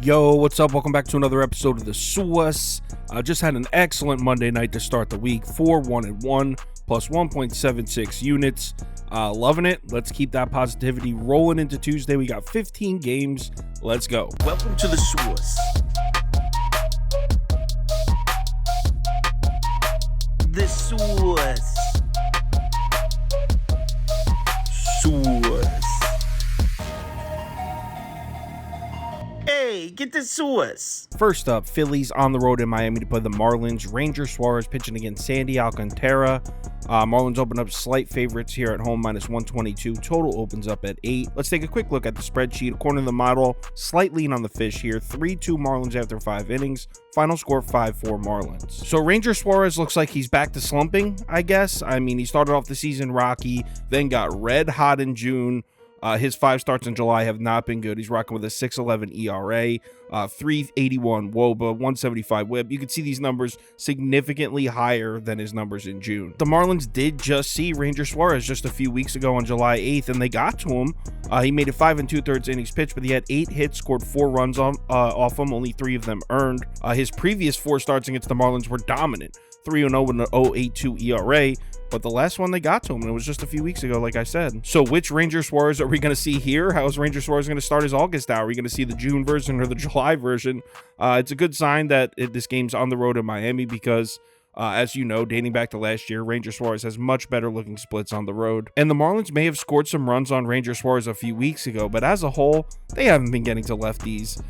Yo, what's up? Welcome back to another episode of the Sauce. Just had an excellent Monday night to start the week. 4-1-1 plus 1.76 units. Loving it. Let's keep that positivity rolling into Tuesday. We got 15 games. Let's go. Welcome to the Sauce. The Sauce. Sauce. Hey, get the sauce. First up, Phillies on the road in Miami to play the Marlins. Ranger Suarez pitching against Sandy Alcantara. Marlins open up slight favorites here at home, minus 122. Total opens up at 8. Let's take a quick look at the spreadsheet. According to the model, slight lean on the fish here. 3-2 Marlins after 5 innings. Final score 5-4 Marlins. So Ranger Suarez looks like he's back to slumping, I guess. I mean, he started off the season rocky, then got red hot in June. His 5 starts in July have not been good. He's rocking with a 6.11 ERA, 3.81 WOBA, 175 WHIP. You can see these numbers significantly higher than his numbers in June. The Marlins did just see Ranger Suarez just a few weeks ago on July 8th, and they got to him. He made it 5 2/3 innings pitched, but he had 8 hits, scored 4 runs off him, only 3 of them earned. His previous 4 starts against the Marlins were dominant, 3-0 with an 0.82 ERA. But the last one they got to him, and it was just a few weeks ago, like I said. So which Ranger Suarez are we going to see here? How is Ranger Suarez going to start his August out? Are we going to see the June version or the July version? It's a good sign that this game's on the road in Miami because, as you know, dating back to last year, Ranger Suarez has much better looking splits on the road. And the Marlins may have scored some runs on Ranger Suarez a few weeks ago, but as a whole, they haven't been getting to lefties.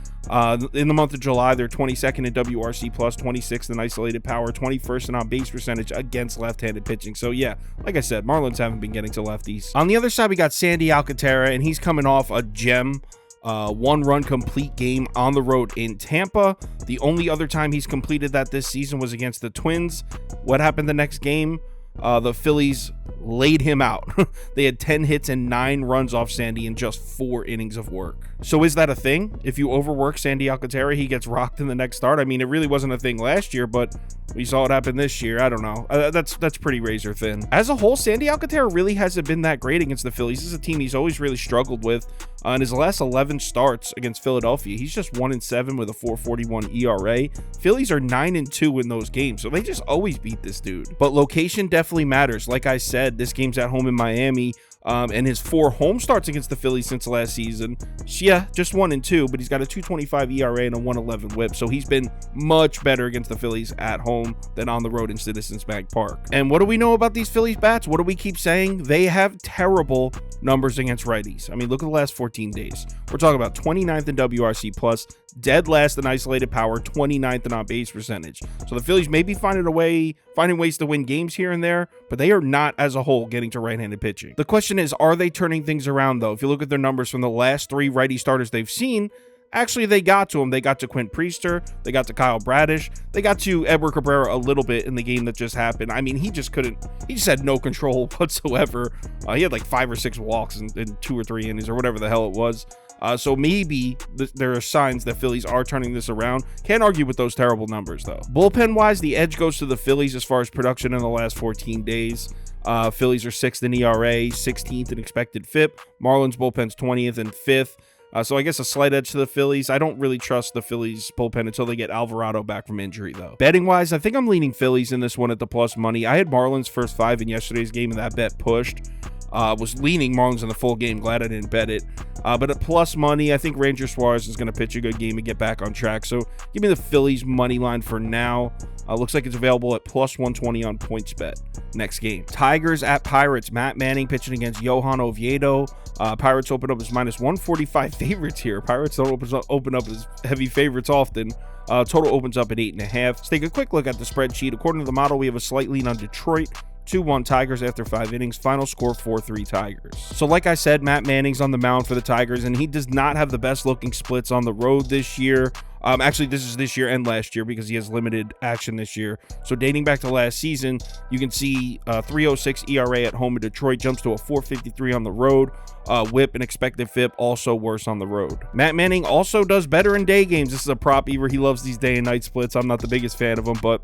In the month of July, they're 22nd in WRC+, 26th in isolated power, 21st in on-base percentage against left-handed pitching. So yeah, like I said, Marlins haven't been getting to lefties. On the other side, we got Sandy Alcantara, and he's coming off a gem 1-run complete game on the road in Tampa. The only other time he's completed that this season was against the Twins. What happened the next game? The Phillies laid him out. They had 10 hits and 9 runs off Sandy in just 4 innings of work. So is that a thing? If you overwork Sandy Alcantara, he gets rocked in the next start? I mean, it really wasn't a thing last year, but we saw it happen this year. I don't know. That's pretty razor thin. As a whole, Sandy Alcantara really hasn't been that great against the Phillies. This is a team he's always really struggled with. In his last 11 starts against Philadelphia, he's just 1-7 with a 4.41 ERA. Phillies are 9-2 in those games, so they just always beat this dude. But location definitely matters. Like I said, this game's at home in Miami. And his 4 home starts against the Phillies since last season, yeah, just 1-2, but he's got a 2.25 ERA and a 1.11 WHIP, so he's been much better against the Phillies at home than on the road in Citizens Bank Park. And what do we know about these Phillies bats? What do we keep saying? They have terrible numbers against righties. I mean, look at the last 14 days. We're talking about 29th in WRC+, dead last in isolated power, 29th in on-base percentage. So the Phillies may be finding ways to win games here and there, but they are not, as a whole, getting to right-handed pitching. The question is, are they turning things around, though? If you look at their numbers from the last 3 righty starters they've seen, actually, they got to him. They got to Quinn Priester. They got to Kyle Bradish. They got to Edward Cabrera a little bit in the game that just happened. I mean, he just had no control whatsoever. He had like 5 or 6 walks in 2 or 3 innings or whatever the hell it was. So maybe there are signs that Phillies are turning this around. Can't argue with those terrible numbers, though. Bullpen-wise, the edge goes to the Phillies as far as production in the last 14 days. Phillies are 6th in ERA, 16th in expected FIP. Marlins bullpen's 20th and 5th. So I guess a slight edge to the Phillies. I don't really trust the Phillies bullpen until they get Alvarado back from injury, though. Betting-wise, I think I'm leaning Phillies in this one at the plus money. I had Marlins first 5 in yesterday's game, and that bet pushed. Was leaning Marlins in the full game. Glad I didn't bet it. But at plus money, I think Ranger Suarez is going to pitch a good game and get back on track. So give me the Phillies money line for now. Looks like it's available at plus 120 on PointsBet. Next game. Tigers at Pirates. Matt Manning pitching against Johan Oviedo. Pirates open up as minus 145 favorites here. Pirates don't open up as heavy favorites often. Total opens up at 8.5. Let's take a quick look at the spreadsheet. According to the model, we have a slight lean on Detroit. 2-1 Tigers after 5 innings. Final score 4-3 Tigers. So like I said, Matt Manning's on the mound for the Tigers, and he does not have the best looking splits on the road this year. Actually, this is this year and last year because he has limited action this year. So dating back to last season, you can see 3.06 ERA at home in Detroit, jumps to a 4.53 on the road. Whip and expected FIP also worse on the road. Matt Manning also does better in day games. This is a prop Ever. He loves these day and night splits. I'm not the biggest fan of them, but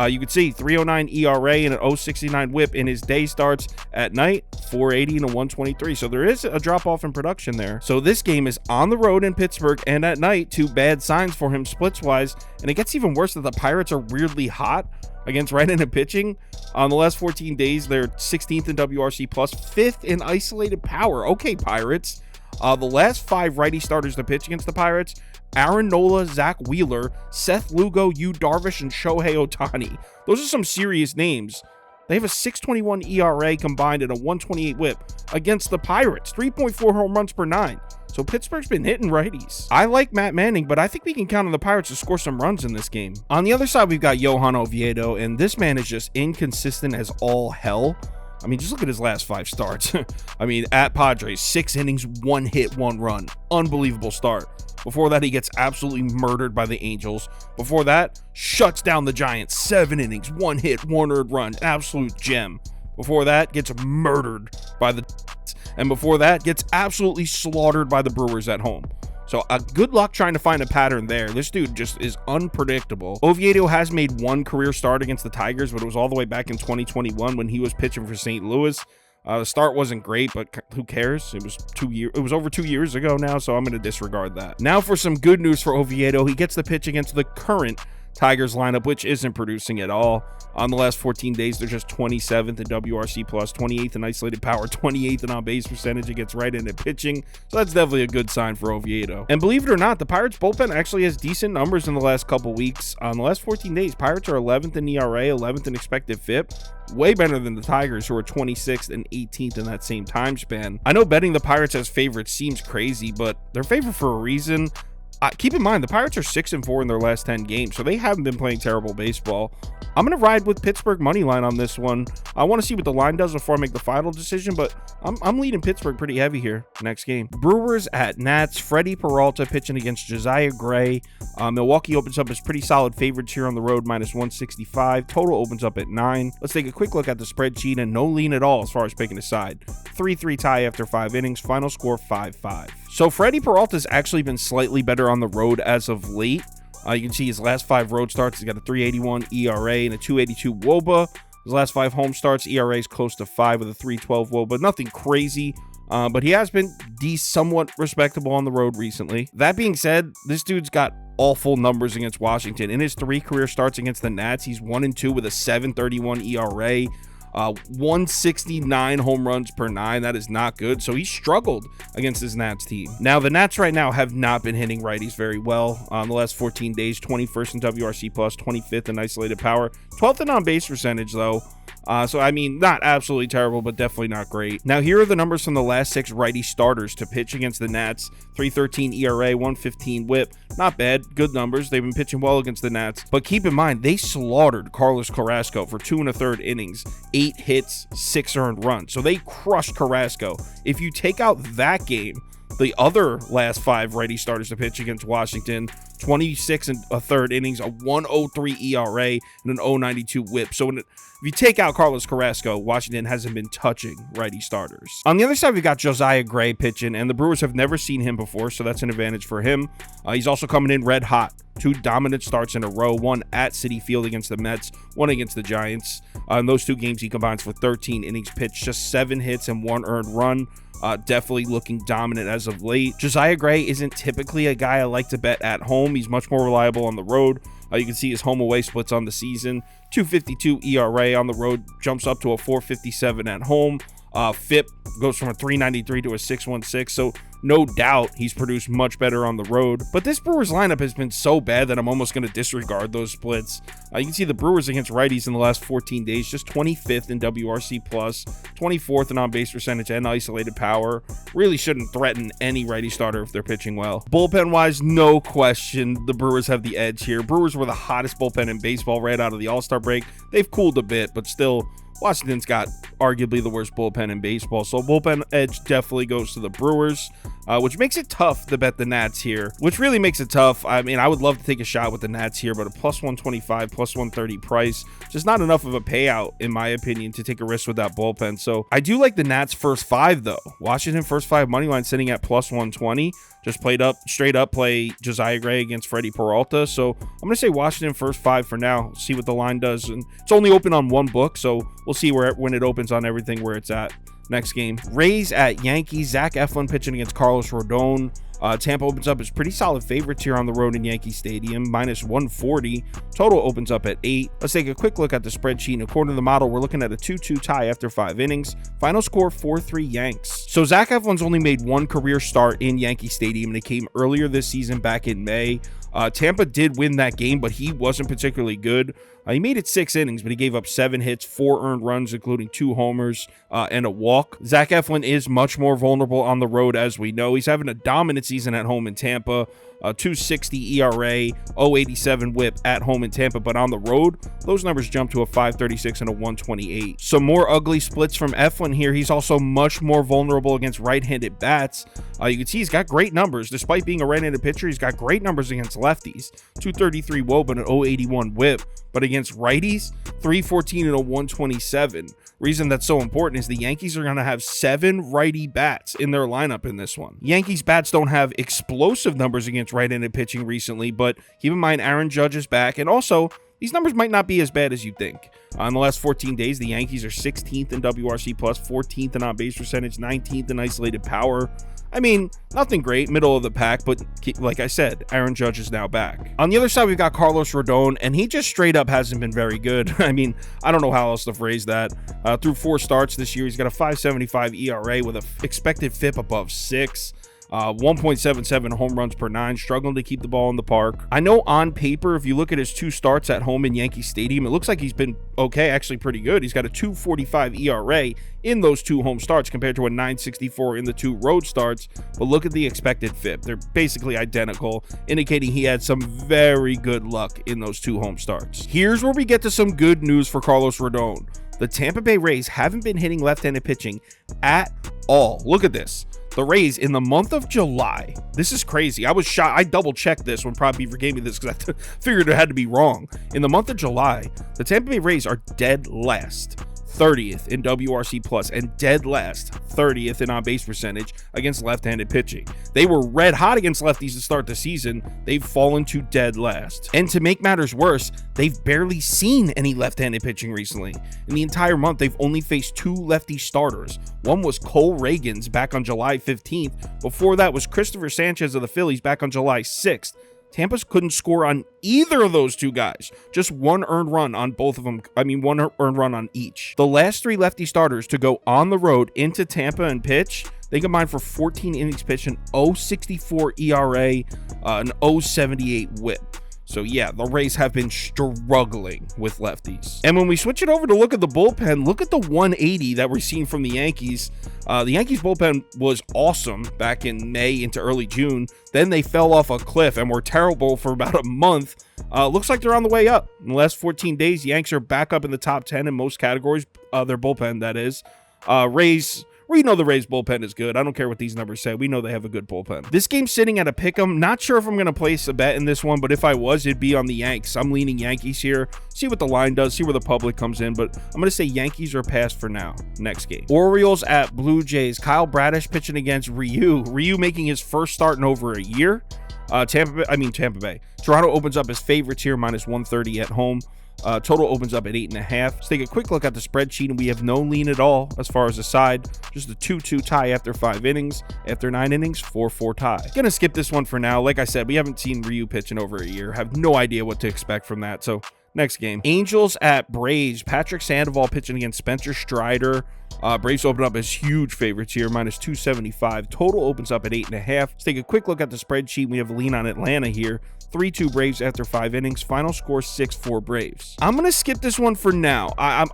you can see 3.09 ERA and an 0.69 whip in his day starts. At night, 4.80 and a 1.23. So there is a drop off in production there. So this game is on the road in Pittsburgh and at night, two bad signs for him splits wise. And it gets even worse that the Pirates are weirdly hot against right-handed pitching. On the last 14 days, they're 16th in WRC plus, 5th in isolated power. Okay, Pirates. The last 5 righty starters to pitch against the Pirates: Aaron Nola, Zach Wheeler, Seth Lugo, Yu Darvish, and Shohei Ohtani. Those are some serious names. They have a 6.21 ERA combined and a 1.28 whip against the Pirates, 3.4 home runs per 9. So Pittsburgh's been hitting righties. I like Matt Manning, but I think we can count on the Pirates to score some runs in this game. On the other side, we've got Johan Oviedo, and this man is just inconsistent as all hell. I mean, just look at his last 5 starts. I mean, at Padres, 6 innings, 1 hit, 1 run. Unbelievable start. Before that, he gets absolutely murdered by the Angels. Before that, shuts down the Giants, 7 innings, 1 hit, 1 earned run. Absolute gem. Before that, gets murdered by the... And before that, gets absolutely slaughtered by the Brewers at home. So good luck trying to find a pattern there. This dude just is unpredictable. Oviedo has made 1 career start against the Tigers, but it was all the way back in 2021 when he was pitching for St. Louis. The start wasn't great, but who cares? It was over 2 years ago now, so I'm going to disregard that. Now for some good news for Oviedo. He gets the pitch against the current Tigers lineup, which isn't producing at all. On the last 14 days, they're just 27th in WRC plus, 28th in isolated power, 28th in on-base percentage. It gets right into pitching, so that's definitely a good sign for Oviedo. And believe it or not, the Pirates bullpen actually has decent numbers in the last couple weeks. On the last 14 days, Pirates are 11th in ERA, 11th in expected FIP, way better than the Tigers, who are 26th and 18th in that same time span. I know betting the Pirates as favorites seems crazy, but they're favored for a reason. Keep in mind, the Pirates are 6-4 in their last 10 games, so they haven't been playing terrible baseball. I'm going to ride with Pittsburgh money line on this one. I want to see what the line does before I make the final decision, but I'm leading Pittsburgh pretty heavy here next game. Brewers at Nats. Freddie Peralta pitching against Josiah Gray. Milwaukee opens up as pretty solid favorites here on the road, minus 165. Total opens up at 9. Let's take a quick look at the spreadsheet, and no lean at all as far as picking a side. 3-3 tie after 5 innings. Final score 5-5. So Freddie Peralta's actually been slightly better on the road as of late. You can see his last 5 road starts, he's got a 3.81 ERA and a 2.82 WOBA. His last 5 home starts, ERA is close to 5 with a 3.12 WOBA. Nothing crazy, but he has been somewhat respectable on the road recently. That being said, this dude's got awful numbers against Washington. In his 3 career starts against the Nats, he's 1-2 with a 7.31 ERA. 169 home runs per 9. That is not good. So he struggled against his Nats team. Now, the Nats right now have not been hitting righties very well. On the last 14 days, 21st in WRC plus, 25th in isolated power, 12th in on-base percentage, though. So, I mean, not absolutely terrible, but definitely not great. Now, here are the numbers from the last 6 righty starters to pitch against the Nats. 3.13 ERA, 1.15 whip. Not bad. Good numbers. They've been pitching well against the Nats. But keep in mind, they slaughtered Carlos Carrasco for 2 1/3 innings, 8 hits, 6 earned runs. So they crushed Carrasco. If you take out that game, the other last 5 righty starters to pitch against Washington, 26 1/3 innings, a 1.03 ERA, and an 0.92 whip. So if you take out Carlos Carrasco, Washington hasn't been touching righty starters. On the other side, we've got Josiah Gray pitching, and the Brewers have never seen him before, so that's an advantage for him. He's also coming in red hot. 2 dominant starts in a row, 1 at Citi Field against the Mets, 1 against the Giants. In those 2 games, he combines for 13 innings pitched, just 7 hits and 1 earned run. Definitely looking dominant as of late. Josiah Gray isn't typically a guy I like to bet at home. He's much more reliable on the road. You can see his home away splits on the season. 2.52 ERA on the road, jumps up to a 4.57 at home. FIP goes from a 3.93 to a 6.16, so no doubt he's produced much better on the road. But this Brewers lineup has been so bad that I'm almost going to disregard those splits. You can see the Brewers against righties in the last 14 days, just 25th in WRC plus, 24th in on-base percentage and isolated power. Really shouldn't threaten any righty starter if they're pitching well. Bullpen-wise, no question, the Brewers have the edge here. Brewers were the hottest bullpen in baseball right out of the All-Star break. They've cooled a bit, but still, Washington's got arguably the worst bullpen in baseball. So bullpen edge definitely goes to the Brewers, which makes it tough to bet the Nats here, which really makes it tough. I mean, I would love to take a shot with the Nats here, but a plus 125, plus 130 price, just not enough of a payout, in my opinion, to take a risk with that bullpen. So I do like the Nats first 5, though. Washington first 5 money line sitting at plus 120. Just played up, straight up play Josiah Gray against Freddie Peralta. So I'm going to say Washington first 5 for now. See what the line does. And it's only open on one book, so we'll see when it opens on everything where it's at. Next game, Rays at Yankees. Zach Eflin pitching against Carlos Rodon. Tampa opens up as pretty solid favorites here on the road in Yankee Stadium, minus 140. Total opens up at 8. Let's take a quick look at the spreadsheet. And according to the model, we're looking at a 2-2 tie after 5 innings. Final score 4-3 Yanks. So Zach Eflin's only made one career start in Yankee Stadium, and it came earlier this season back in May. Tampa did win that game, but he wasn't particularly good. He made it 6 innings, but he gave up 7 hits, 4 earned runs, including 2 homers and a walk. Zach Eflin is much more vulnerable on the road, as we know. He's having a dominant season at home in Tampa. 2.60 ERA, 0.87 whip at home in Tampa, but on the road, those numbers jump to a 5.36 and a 1.28. Some more ugly splits from Eflin here. He's also much more vulnerable against right-handed bats. You can see he's got great numbers. Despite being a right-handed pitcher, he's got great numbers against lefties. 2.33 WOBA and an 0.81 whip, but against righties, 3.14 and a 1.27. Reason that's so important is the Yankees are going to have 7 righty bats in their lineup in this one. Yankees bats don't have explosive numbers against right-handed pitching recently, but keep in mind Aaron Judge is back, and also these numbers might not be as bad as you think. In the last 14 days, the Yankees are 16th in WRC+, 14th in on-base percentage, 19th in isolated power. I mean, nothing great, middle of the pack, but like I said, Aaron Judge is now back. On the other side, we've got Carlos Rodon, and he just straight up hasn't been very good. I mean, I don't know how else to phrase that. Through 4 starts this year, he's got a 5.75 ERA with an expected FIP above 6. 1.77 home runs per 9, struggling to keep the ball in the park. I know on paper, if you look at his 2 starts at home in Yankee Stadium, it looks like he's been okay, actually pretty good. He's got a 2.45 ERA in those 2 home starts compared to a 9.64 in the 2 road starts. But look at the expected FIP. They're basically identical, indicating he had some very good luck in those 2 home starts. Here's where we get to some good news for Carlos Rodon. The Tampa Bay Rays haven't been hitting left-handed pitching at all. Look at this. The Rays in the month of July, this is crazy. I was shocked. I double checked this when Prop Beaver gave me this because I figured it had to be wrong. In the month of July, the Tampa Bay Rays are dead last, 30th in WRC plus, and dead last, 30th in on-base percentage against left-handed pitching. They were red hot against lefties to start the season. They've fallen to dead last. And to make matters worse, they've barely seen any left-handed pitching recently. In the entire month, they've only faced 2 lefty starters. One was Cole Reagans back on July 15th. Before that was Christopher Sanchez of the Phillies back on July 6th. Tampa couldn't score on either of those 2 guys. Just 1 earned run on both of them. I mean, 1 earned run on each. The last 3 lefty starters to go on the road into Tampa and pitch, they combined for 14 innings pitched, an 0.64 ERA, an 0.78 whip. So yeah, the Rays have been struggling with lefties. And when we switch it over to look at the bullpen, look at the 180 that we're seeing from the Yankees. The Yankees bullpen was awesome back in May into early June. Then they fell off a cliff and were terrible for about a month. Looks like they're on the way up. In the last 14 days, Yanks are back up in the top 10 in most categories. Their bullpen, that is. Rays... We know the Rays bullpen is good. I don't care what these numbers say. We know they have a good bullpen. This game's sitting at a pick'em. Not sure if I'm going to place a bet in this one, but if I was, it'd be on the Yanks. I'm leaning Yankees here. See what the line does. See where the public comes in, but I'm going to say Yankees are pass for now. Next game. Orioles at Blue Jays. Kyle Bradish pitching against Ryu. Ryu making his first start in over a year. Tampa Bay. Toronto opens up as favorites here, minus 130 at home. Total opens up at 8.5. Let's take a quick look at the spreadsheet, and we have no lean at all as far as the side. Just a 2-2 tie after 5 innings. After 9 innings, 4-4 tie. Gonna skip this one for now. Like I said, we haven't seen Ryu pitch in over a year. Have no idea what to expect from that. So next game. Angels at Braves. Patrick Sandoval pitching against Spencer Strider. Braves open up as huge favorites here, minus 275. Total opens up at 8.5. Let's take a quick look at the spreadsheet. We have a lean on Atlanta here. 3-2 Braves after 5 innings. Final score 6-4 Braves. I'm going to skip this one for now. I'm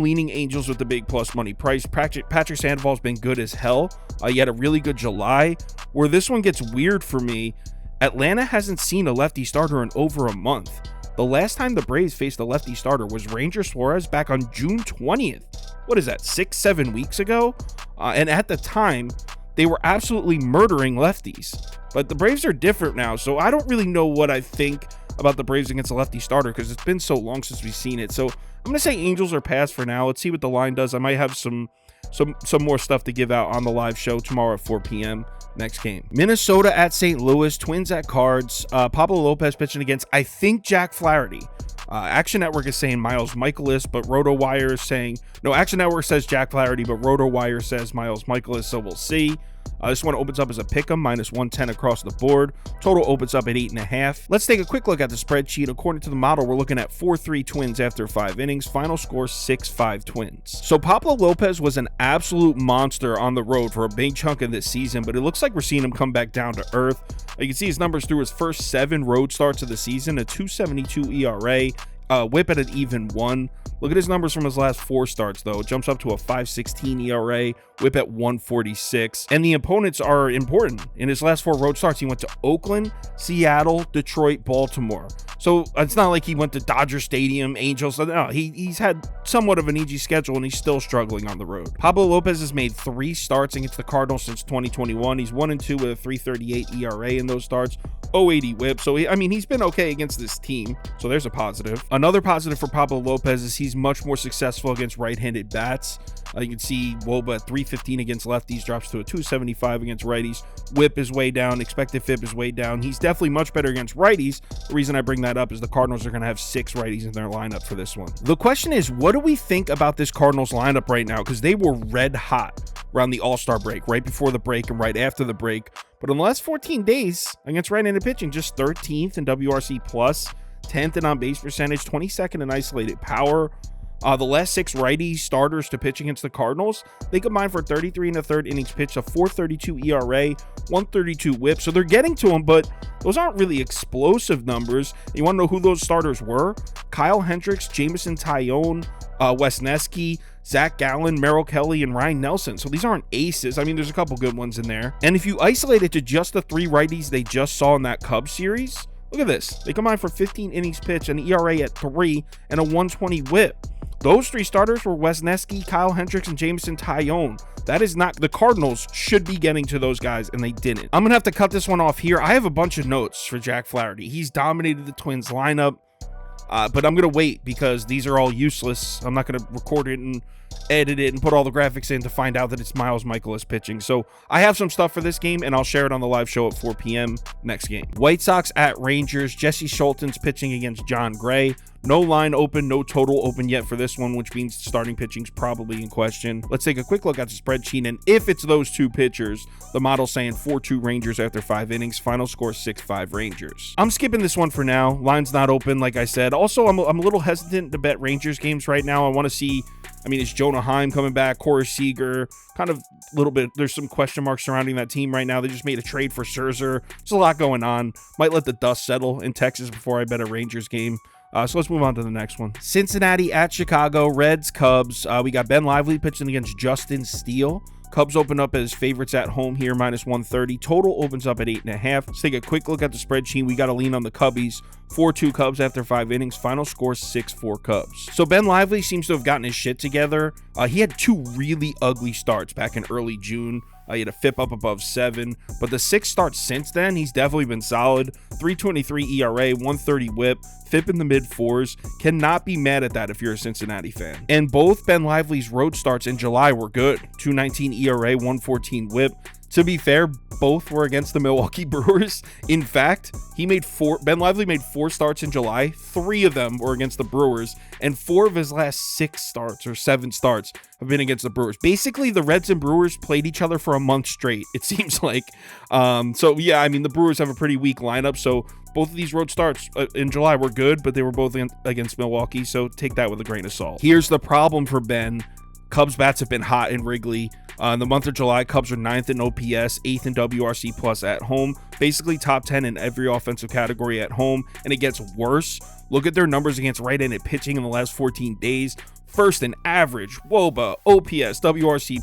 leaning Angels with the big plus money price. Patrick Sandoval's been good as hell. He had a really good July. Where this one gets weird for me, Atlanta hasn't seen a lefty starter in over a month. The The last time the Braves faced a lefty starter was Ranger Suarez back on June 20th. What is that, 6-7 weeks ago? And at the time, they were absolutely murdering lefties. But the Braves are different now, so I don't really know what I think about the Braves against a lefty starter because it's been so long since we've seen it. So I'm going to say Angels are pass for now. Let's see what the line does. I might have some more stuff to give out on the live show tomorrow at 4 p.m. Next game, Minnesota at St. Louis, Twins at Cards. Pablo Lopez pitching against, I think, Jack Flaherty. Action Network is saying Miles Michaelis, but RotoWire is saying, no, Action Network says Jack Flaherty, but RotoWire says Miles Michaelis, so we'll see. This one opens up as a pick'em, minus 110 across the board. Total opens up at 8.5. Let's take a quick look at the spreadsheet. According to the model, we're looking at 4-3 Twins after 5 innings. Final score 6-5 Twins. So Pablo Lopez was an absolute monster on the road for a big chunk of this season, but it looks like we're seeing him come back down to earth. You can see his numbers through his first 7 road starts of the season, a 2.72 ERA, whip at an even 1. Look at his numbers from his last 4 starts, though. It jumps up to a 5.16 ERA, whip at 1.46. And the opponents are important. In his last 4 road starts, he went to Oakland, Seattle, Detroit, Baltimore. So it's not like he went to Dodger Stadium, Angels. No, he's had somewhat of an easy schedule, and he's still struggling on the road. Pablo Lopez has made 3 starts against the Cardinals since 2021. He's 1-2 with a 3.38 ERA in those starts, 0.80 whip. So, he's been okay against this team. So there's a positive. Another positive for Pablo Lopez is he's much more successful against right-handed bats. You can see WOBA at 315 against lefties, drops to a 275 against righties. Whip is way down. Expected FIP is way down. He's definitely much better against righties. The reason I bring that up is the Cardinals are going to have 6 righties in their lineup for this one. The question is, what do we think about this Cardinals lineup right now? Because they were red hot around the All-Star break, right before the break and right after the break. But in the last 14 days against right-handed pitching, just 13th in WRC+, 10th in on-base percentage, 22nd in isolated power. The last 6 righty starters to pitch against the Cardinals, they combined for 33 1/3 innings pitched, a 4.32 ERA, 1.32 whip. So they're getting to him, but those aren't really explosive numbers. You want to know who those starters were? Kyle Hendricks, Jameson Taillon, Wesneski, Zach Gallen, Merrill Kelly, and Ryan Nelson. So these aren't aces. There's a couple good ones in there. And if you isolate it to just the 3 righties they just saw in that Cubs series, look at this. They combined for 15 innings pitched, an ERA at 3, and a 1.20 whip. Those 3 starters were Wesneski, Kyle Hendricks, and Jameson Taillon. That is not, the Cardinals should be getting to those guys, and they didn't. I'm going to have to cut this one off here. I have a bunch of notes for Jack Flaherty. He's dominated the Twins lineup, but I'm going to wait because these are all useless. I'm not going to record it and edit it and put all the graphics in to find out that it's Miles Michaelis pitching. So I have some stuff for this game, and I'll share it on the live show at 4 p.m. next game. White Sox at Rangers. Jesse Schulten's pitching against John Gray. No line open, no total open yet for this one, which means starting pitching's probably in question. Let's take a quick look at the spreadsheet, and if it's those 2 pitchers, the model's saying 4-2 Rangers after 5 innings. Final score 6-5 Rangers. I'm skipping this one for now. Line's not open, like I said. Also, I'm a little hesitant to bet Rangers games right now. I want to see, is Jonah Heim coming back? Corey Seager? Kind of a little bit, there's some question marks surrounding that team right now. They just made a trade for Scherzer. There's a lot going on. Might let the dust settle in Texas before I bet a Rangers game. So let's move on to the next one. Cincinnati at Chicago, Reds, Cubs. We got Ben Lively pitching against Justin Steele. Cubs open up as favorites at home here, minus 130. Total opens up at 8.5. Let's take a quick look at the spreadsheet. We got to lean on the Cubbies. 4-2 Cubs after 5 innings. Final score 6-4 Cubs. So Ben Lively seems to have gotten his shit together. He had 2 really ugly starts back in early June. He had a FIP up above 7, but the 6 starts since then, he's definitely been solid. 3.23 ERA, 1.30 whip, FIP in the mid-4s. Cannot be mad at that if you're a Cincinnati fan. And both Ben Lively's road starts in July were good. 2.19 ERA, 1.14 whip. To be fair, both were against the Milwaukee Brewers. In fact, Ben Lively made 4 starts in July. 3 of them were against the Brewers, and 4 of his last 6 starts or 7 starts have been against the Brewers. Basically, the Reds and Brewers played each other for a month straight, it seems like. The Brewers have a pretty weak lineup, so both of these road starts in July were good, but they were both against Milwaukee, so take that with a grain of salt. Here's the problem for Ben. Cubs bats have been hot in Wrigley. In the month of July, Cubs are 9th in OPS, 8th in WRC plus at home, basically top 10 in every offensive category at home, and it gets worse. Look at their numbers against right-handed pitching in the last 14 days. first in average, WOBA, OPS, WRC+. You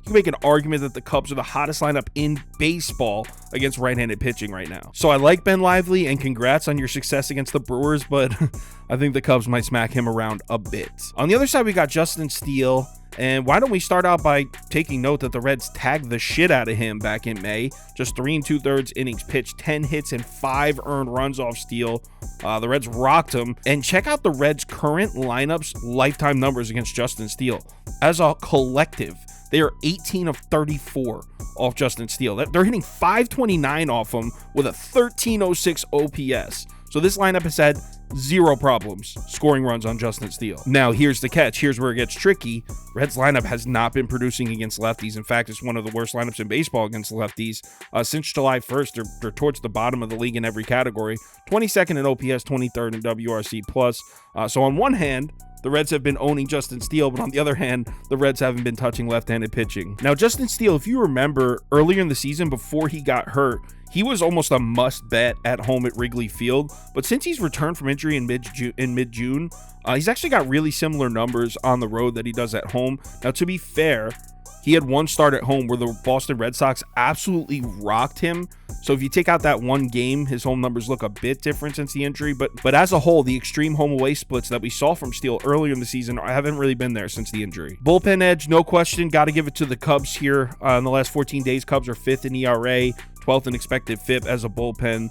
can make an argument that the Cubs are the hottest lineup in baseball against right-handed pitching right now. So I like Ben Lively, and congrats on your success against the Brewers, but I think the Cubs might smack him around a bit. On the other side, we got Justin Steele. And why don't we start out by taking note that the Reds tagged the shit out of him back in May. Just 3 2/3 innings pitched, 10 hits and 5 earned runs off Steele. The Reds rocked him. And check out the Reds' current lineup's lifetime numbers against Justin Steele. As a collective, they are 18 of 34 off Justin Steele. They're hitting 529 off him with a 1306 OPS. So this lineup has had zero problems scoring runs on Justin Steele. Now, here's the catch. Here's where it gets tricky. Reds lineup has not been producing against lefties. In fact, it's one of the worst lineups in baseball against lefties. Since July 1st, they're towards the bottom of the league in every category. 22nd in OPS, 23rd in WRC+. So on one hand, the Reds have been owning Justin Steele, but on the other hand, the Reds haven't been touching left-handed pitching. Now, Justin Steele, if you remember, earlier in the season before he got hurt, he was almost a must bet at home at Wrigley Field, but since he's returned from injury in mid-June, he's actually got really similar numbers on the road that he does at home. Now, to be fair, he had one start at home where the Boston Red Sox absolutely rocked him. So if you take out that one game, his home numbers look a bit different since the injury. But as a whole, the extreme home-away splits that we saw from Steele earlier in the season haven't really been there since the injury. Bullpen edge, no question. Got to give it to the Cubs here. In the last 14 days, Cubs are 5th in ERA, 12th in expected FIP as a bullpen.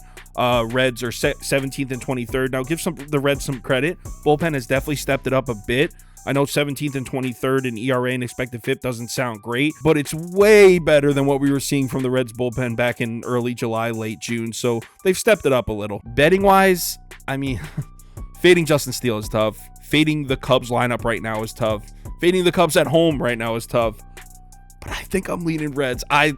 Reds are 17th and 23rd. Now, give the Reds some credit. Bullpen has definitely stepped it up a bit. I know 17th and 23rd in ERA and expected FIP doesn't sound great, but it's way better than what we were seeing from the Reds bullpen back in early July, late June. So they've stepped it up a little. Betting wise, I mean, fading Justin Steele is tough. Fading the Cubs lineup right now is tough. Fading the Cubs at home right now is tough. But I think I'm leaning Reds. I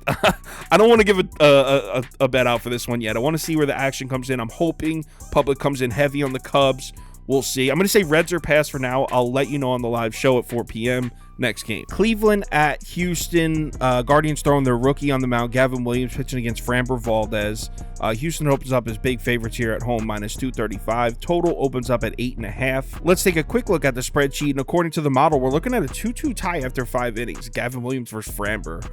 don't want to give a bet out for this one yet. I want to see where the action comes in. I'm hoping public comes in heavy on the Cubs. We'll see. I'm going to say Reds are pass for now. I'll let you know on the live show at 4 p.m. next game. Cleveland at Houston. Guardians throwing their rookie on the mound. Gavin Williams pitching against Framber Valdez. Houston opens up as big favorites here at home, minus 235. Total opens up at 8.5. Let's take a quick look at the spreadsheet. And according to the model, we're looking at a 2-2 tie after 5 innings. Gavin Williams versus Framber.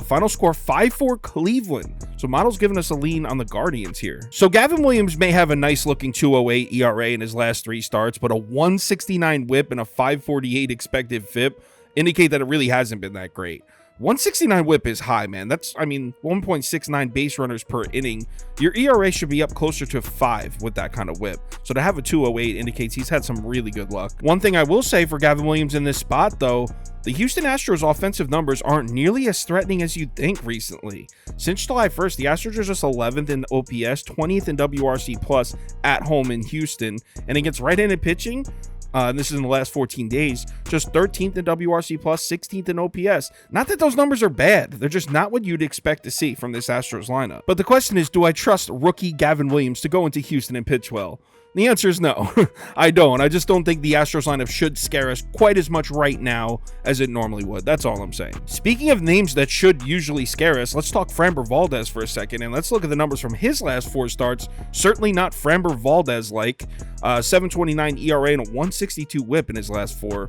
Final score 5-4 Cleveland. So model's giving us a lean on the Guardians here. So Gavin Williams may have a nice looking 2.08 ERA in his last 3 starts, but a 169 whip and a 548 expected FIP indicate that it really hasn't been that great. 169 whip is high, man. That's, 1.69 base runners per inning. Your ERA should be up closer to 5 with that kind of whip. So to have a 208 indicates he's had some really good luck. One thing I will say for Gavin Williams in this spot, though, the Houston Astros offensive numbers aren't nearly as threatening as you'd think recently. Since July 1st, the Astros are just 11th in OPS, 20th in WRC+ at home in Houston. And against right-handed pitching, and this is in the last 14 days, just 13th in WRC+, 16th in OPS. Not that those numbers are bad. They're just not what you'd expect to see from this Astros lineup. But the question is, do I trust rookie Gavin Williams to go into Houston and pitch well? The answer is no. I don't. I just don't think the Astros lineup should scare us quite as much right now as it normally would. That's all I'm saying. Speaking of names that should usually scare us, let's talk Framber Valdez for a second, and let's look at the numbers from his last 4 starts. Certainly not Framber Valdez-like. 7.29 ERA and a 162 whip in his last 4.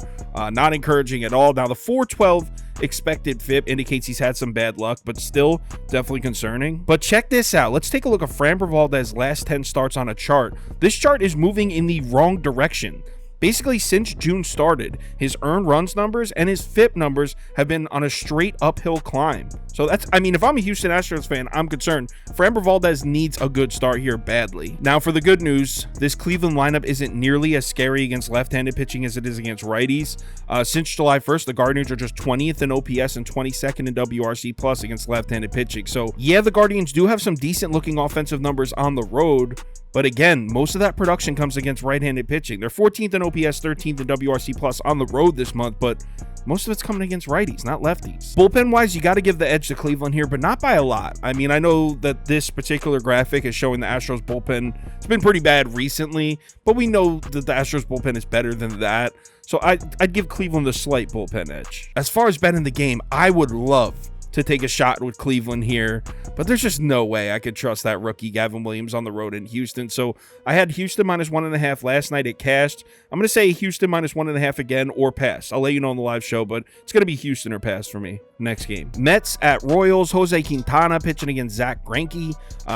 Not encouraging at all. Now, the 4.12 expected FIP indicates he's had some bad luck, but still definitely concerning. But check this out. Let's take a look at Framber Valdez's last 10 starts on a chart. This chart is moving in the wrong direction. Basically, since June started, his earned runs numbers and his FIP numbers have been on a straight uphill climb. So that's, if I'm a Houston Astros fan, I'm concerned. Framber Valdez needs a good start here badly. Now, for the good news, this Cleveland lineup isn't nearly as scary against left-handed pitching as it is against righties. Since July 1st, the Guardians are just 20th in OPS and 22nd in WRC+ against left-handed pitching. So, yeah, the Guardians do have some decent-looking offensive numbers on the road, but again, most of that production comes against right-handed pitching. They're 14th in OPS, 13th in WRC+ on the road this month, but most of it's coming against righties, not lefties. Bullpen-wise, you got to give the edge to Cleveland here, but not by a lot. I know that this particular graphic is showing the Astros bullpen. It's been pretty bad recently, but we know that the Astros bullpen is better than that. So I'd give Cleveland a slight bullpen edge. As far as betting the game, I would love to take a shot with Cleveland here, but there's just no way I could trust that rookie Gavin Williams on the road in Houston. So I had Houston -1.5 last night. It cashed. I'm going to say Houston -1.5 again or pass. I'll let you know on the live show, but it's going to be Houston or pass for me. Next game. Mets at Royals. Jose Quintana pitching against Zach Greinke.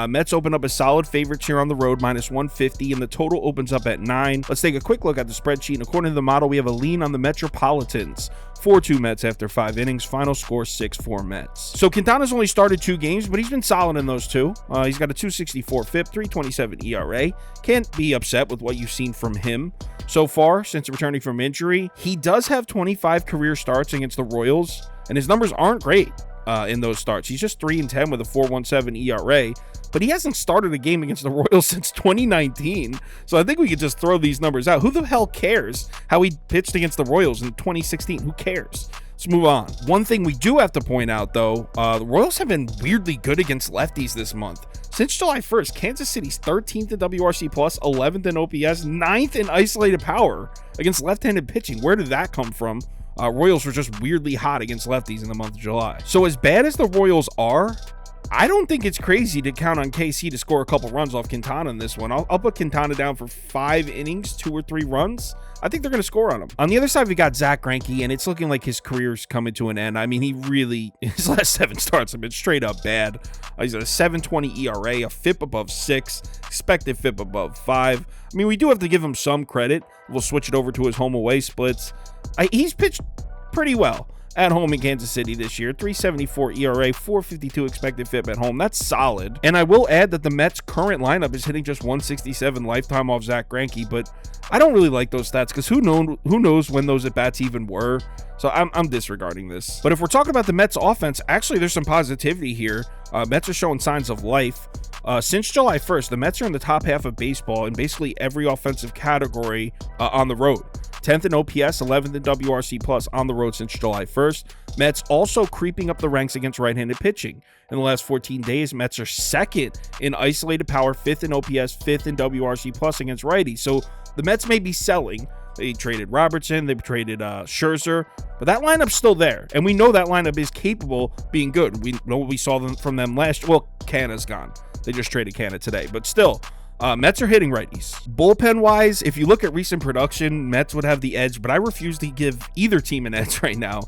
Mets open up as solid favorites here on the road, -150, and the total opens up at 9. Let's take a quick look at the spreadsheet. And according to the model, we have a lean on the Metropolitans. 4-2 Mets after 5 innings. Final score 6-4 Mets. So Quintana's only started 2 games, but he's been solid in those 2. He's got a 2.64 FIP, 3.27 ERA. Can't be upset with what you've seen from him so far since returning from injury. He does have 25 career starts against the Royals, and his numbers aren't great in those starts. He's just 3-10 with a 4.17 ERA, but he hasn't started a game against the Royals since 2019. So I think we could just throw these numbers out. Who the hell cares how he pitched against the Royals in 2016? Who cares? Let's move on. One thing we do have to point out, though, the Royals have been weirdly good against lefties this month. Since July 1st, Kansas City's 13th in WRC+, 11th in OPS, 9th in isolated power against left-handed pitching. Where did that come from? Royals were just weirdly hot against lefties in the month of July. So as bad as the Royals are, I don't think it's crazy to count on KC to score a couple runs off Quintana in this one. I'll put Quintana down for 5 innings, 2 or 3 runs. I think they're going to score on him. On the other side, we got Zach Greinke, and it's looking like his career's coming to an end. I mean, he really, his last 7 starts have been straight up bad. He's at a 7.20 ERA, a FIP above 6, expected FIP above 5. I mean, we do have to give him some credit. We'll switch it over to his home away splits. He's pitched pretty well at home in Kansas City this year. 3.74 ERA, 4.52 expected FIP at home. That's solid. And I will add that the Mets' current lineup is hitting just 167 lifetime off Zach Greinke, but I don't really like those stats because who knows when those at-bats even were. So I'm disregarding this. But if we're talking about the Mets offense, actually there's some positivity here. Mets are showing signs of life. Since July 1st, the Mets are in the top half of baseball in basically every offensive category on the road. 10th in OPS, 11th in WRC+ on the road since July 1st. Mets also creeping up the ranks against right-handed pitching. In the last 14 days, Mets are 2nd in isolated power, 5th in OPS, 5th in WRC+ against righties. So the Mets may be selling. They traded Robertson, they traded Scherzer, but that lineup's still there, and we know that lineup is capable of being good. We know what we saw from them last year. Well, Canna's gone. They just traded Canna today, but still, Mets are hitting righties. Bullpen-wise, if you look at recent production, Mets would have the edge, but I refuse to give either team an edge right now.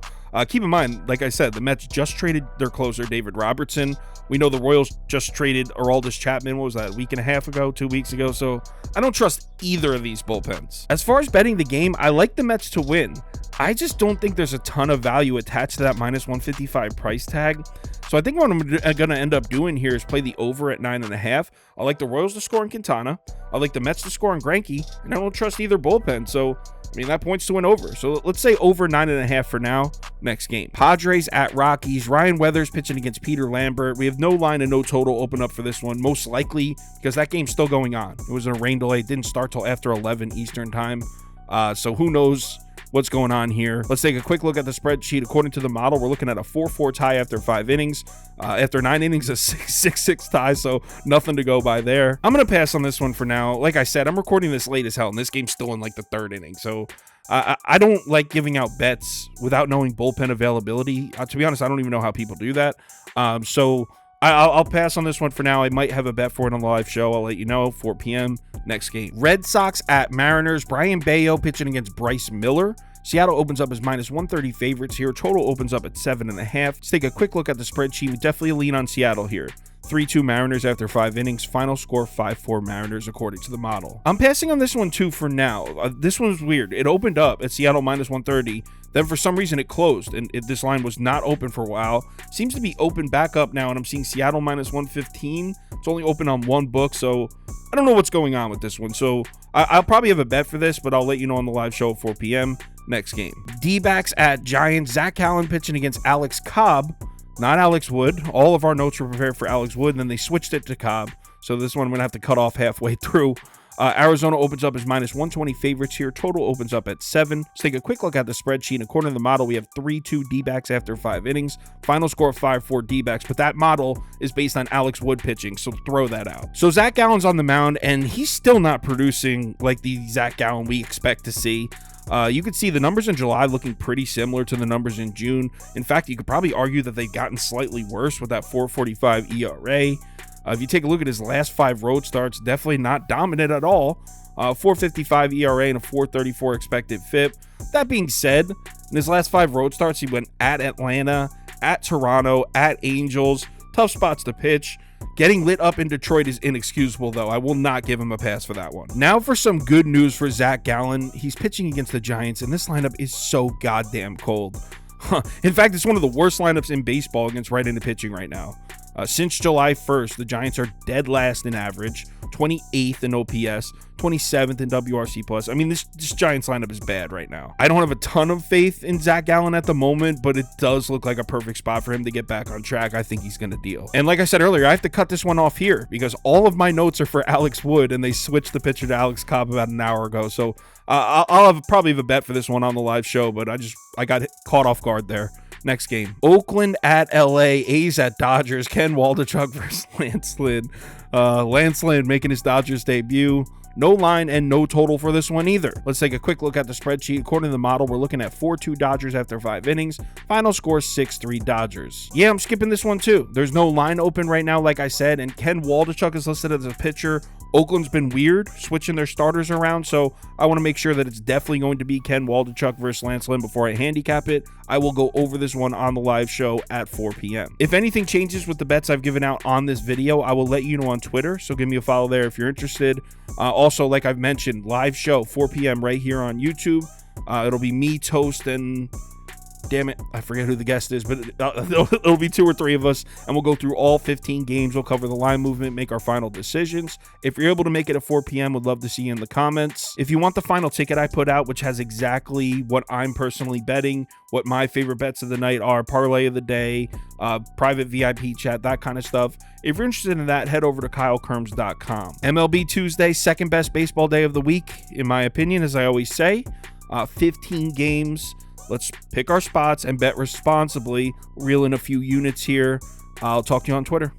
Keep in mind, like I said, the Mets just traded their closer, David Robertson. We know the Royals just traded Aroldis Chapman, what was that, a week and a half ago, 2 weeks ago? So I don't trust either of these bullpens. As far as betting the game, I like the Mets to win. I just don't think there's a ton of value attached to that -155 price tag. So I think what I'm going to end up doing here is play the over at 9.5. I like the Royals to score on Quintana. I like the Mets to score on Greinke, and I don't trust either bullpen. So, I mean, that points to an over. So let's say over 9.5 for now. Next game. Padres at Rockies. Ryan Weathers pitching against Peter Lambert. We have no line and no total open up for this one, most likely because that game's still going on. It was a rain delay. It didn't start till after 11 Eastern time. So who knows what's going on here. Let's take a quick look at the spreadsheet. According to the model, we're looking at a 4-4 tie after 5 innings. After 9 innings, a 6-6 tie, so nothing to go by there. I'm going to pass on this one for now. Like I said, I'm recording this late as hell, and this game's still in like the 3rd inning, so I don't like giving out bets without knowing bullpen availability. To be honest, I don't even know how people do that. So I'll pass on this one for now. I might have a bet for it on the live show. I'll let you know. 4 p.m. Next game. Red Sox at Mariners. Brian Bayo pitching against Bryce Miller. Seattle opens up as -130 favorites here. Total opens up at 7.5. Let's take a quick look at the spreadsheet. We definitely lean on Seattle here. 3-2 Mariners after 5 innings. Final score 5-4 Mariners according to the model. I'm passing on this one too for now. This one's weird. It opened up at Seattle -130. Then for some reason it closed, and this line was not open for a while. Seems to be open back up now, and I'm seeing Seattle -115. It's only open on one book, so I don't know what's going on with this one. So I'll probably have a bet for this, but I'll let you know on the live show at 4 p.m. Next game. D-backs at Giants. Zach Allen pitching against Alex Cobb. Not Alex Wood. All of our notes were prepared for Alex Wood, and then they switched it to Cobb. So this one I'm going to have to cut off halfway through. Arizona opens up as -120 favorites here. Total opens up at 7. Let's take a quick look at the spreadsheet. According to the model, we have 3-2 D-backs after 5 innings. Final score 5-4 D-backs, but that model is based on Alex Wood pitching, so throw that out. So Zach Allen's on the mound, and he's still not producing like the Zach Allen we expect to see. You could see the numbers in July looking pretty similar to the numbers in June. In fact, you could probably argue that they've gotten slightly worse with that 4.45 ERA. If you take a look at his last 5 road starts, definitely not dominant at all. 4.55 ERA and a 4.34 expected FIP. That being said, in his last 5 road starts, he went at Atlanta, at Toronto, at Angels. Tough spots to pitch. Getting lit up in Detroit is inexcusable, though. I will not give him a pass for that one. Now for some good news for Zach Gallen. He's pitching against the Giants, and this lineup is so goddamn cold. In fact, it's one of the worst lineups in baseball against right-handed pitching right now. Since July 1st, the Giants are dead last in average, 28th in OPS, 27th in WRC+. I mean, this Giants lineup is bad right now. I don't have a ton of faith in Zach Gallen at the moment, but it does look like a perfect spot for him to get back on track. I think he's going to deal. And like I said earlier, I have to cut this one off here because all of my notes are for Alex Wood, and they switched the pitcher to Alex Cobb about an hour ago. So I'll probably have a bet for this one on the live show, but I got caught off guard there. Next game, Oakland at LA, A's at Dodgers. Ken Waldichuk versus Lance Lynn. Lance Lynn making his Dodgers debut. No line and no total for this one either. Let's take a quick look at the spreadsheet. According to the model, we're looking at 4-2 Dodgers after 5 innings. Final score 6-3 Dodgers. Yeah, I'm skipping this one too. There's no line open right now, like I said, and Ken Waldichuk is listed as a pitcher. Oakland's been weird switching their starters around, so I want to make sure that it's definitely going to be Ken Waldichuk versus Lance Lynn before I handicap it. I will go over this one on the live show at 4 p.m. If anything changes with the bets I've given out on this video, I will let you know on Twitter, so give me a follow there if you're interested. Also, like I've mentioned, live show 4 p.m. right here on YouTube. It'll be me, Toast, and damn it, I forget who the guest is, but it'll be 2 or 3 of us, and we'll go through all 15 games. We'll cover the line movement, make our final decisions. If you're able to make it at 4 p.m., would love to see you in the comments. If you want the final ticket I put out, which has exactly what I'm personally betting, what my favorite bets of the night are, parlay of the day, private VIP chat, that kind of stuff. If you're interested in that, head over to KyleKirms.com. MLB Tuesday, second best baseball day of the week, in my opinion, as I always say. 15 games. Let's pick our spots and bet responsibly. Reel in a few units here. I'll talk to you on Twitter.